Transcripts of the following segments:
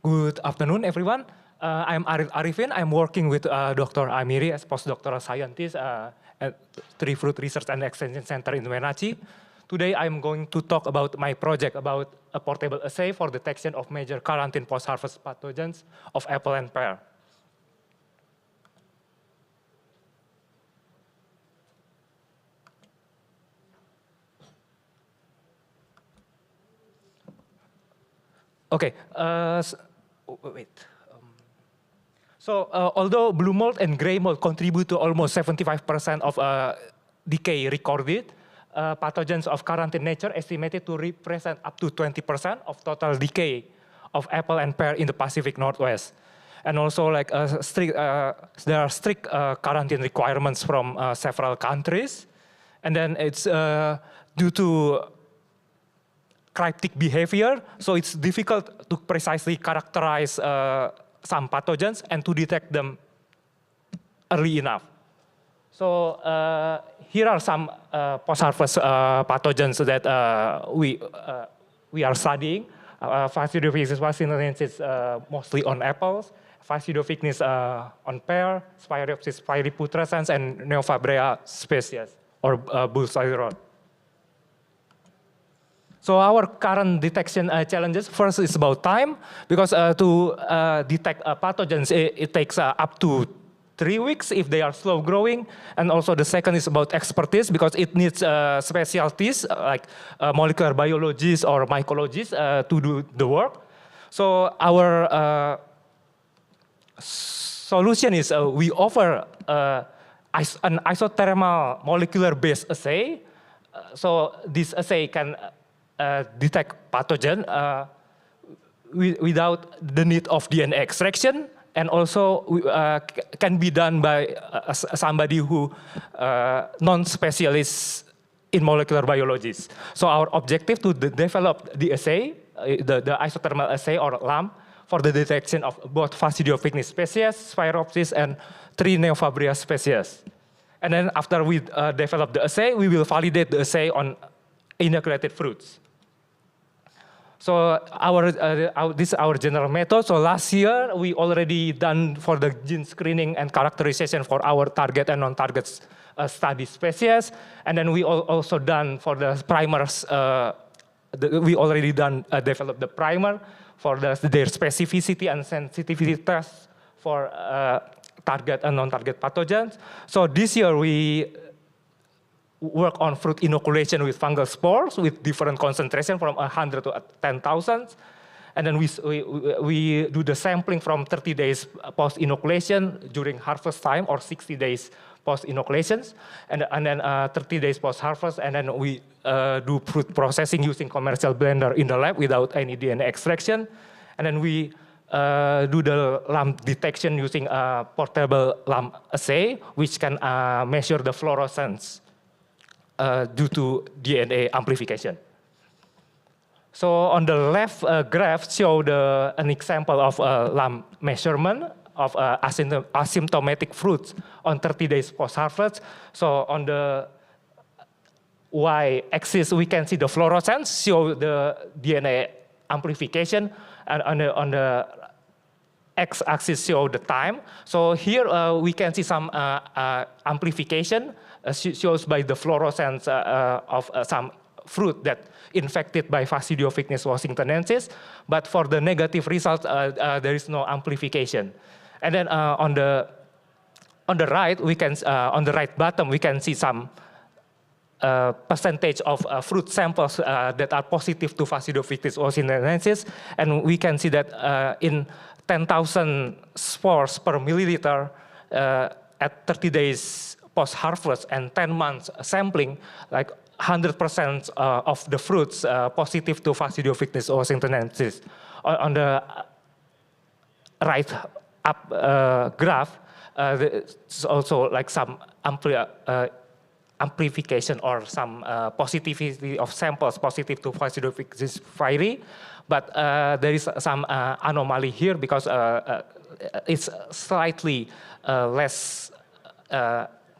Good afternoon, everyone. I'm Arif Arifin. I'm working with Dr. Amiri as postdoctoral scientist at Tree Fruit Research and Extension Center in Wenatchee. Today, I'm going to talk about my project about a portable assay for detection of major quarantine post-harvest pathogens of apple and pear. Okay, wait. Although blue mold and gray mold contribute to almost 75% of decay recorded, pathogens of quarantine nature estimated to represent up to 20% of total decay of apple and pear in the Pacific Northwest. And also, like there are strict quarantine requirements from several countries, and then it's due to cryptic behavior, so it's difficult to precisely characterize some pathogens and to detect them early enough. So here are some post-harvest pathogens that we are studying. Fascidophilus vasinensis mostly on apples, Fascidophilus on pear, Sphaeropsis sphaeriputrescens, and Neofabrea species, or bullseye rot. So our current detection challenges, first is about time, because to detect pathogens, it takes up to 3 weeks if they are slow growing. And also the second is about expertise, because it needs specialties like molecular biologists or mycologists to do the work. So our solution is we offer an isothermal molecular-based assay. So this assay can detect pathogen without the need of DNA extraction, and also can be done by somebody who non-specialist in molecular biologies. So our objective to develop the assay, the isothermal assay or LAMP, for the detection of both Fascidophilus species, Sphaeropsis, and 3 Neofabrea species. And then after we develop the assay, we will validate the assay on inoculated fruits. So this is our general method. So last year, we already done for the gene screening and characterization for our target and non-target study species. And then we also done for the primers, we already done developed the primer for their specificity and sensitivity tests for target and non-target pathogens. So this year, we work on fruit inoculation with fungal spores with different concentration from 100 to 10,000. And then we do the sampling from 30 days post-inoculation during harvest time, or 60 days post-inoculations, and then 30 days post-harvest, and then we do fruit processing using commercial blender in the lab without any DNA extraction. And then we do the LAMP detection using a portable LAMP assay, which can measure the fluorescence due to DNA amplification. So on the left graph show an example of LAMP measurement of asymptomatic fruits on 30 days post-harvest. So on the y-axis, we can see the fluorescence, show the DNA amplification, and on the x-axis show the time. So here we can see some amplification shows by the fluorescence of some fruit that infected by Fascidophilus washingtonensis. But for the negative result, there is no amplification. And then on the right, we can on the right bottom, we can see some percentage of fruit samples that are positive to Fascidophilus washingtonensis, and we can see that in 10,000 spores per milliliter at 30 days post-harvest and 10 months sampling, like 100% of the fruits positive to Fascidophilus washingtonensis. On the right up graph, there's also like some amplification or some positivity of samples positive to Fascidophilus sphaeri, but there is some anomaly here because it's slightly less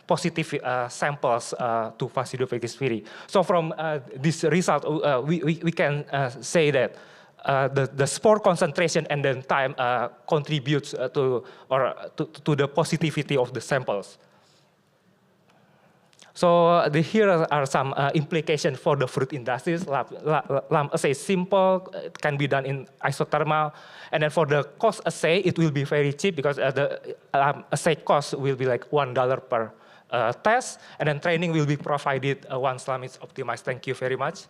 positive samples to Fascidophilus sphaeri. So from this result, we can say that the spore concentration and then time contributes to the positivity of the samples. So here are some implications for the fruit industries. LAM assay is simple, it can be done in isothermal. And then for the cost assay, it will be very cheap because the assay cost will be like $1 per test. And then training will be provided once LAM is optimized. Thank you very much.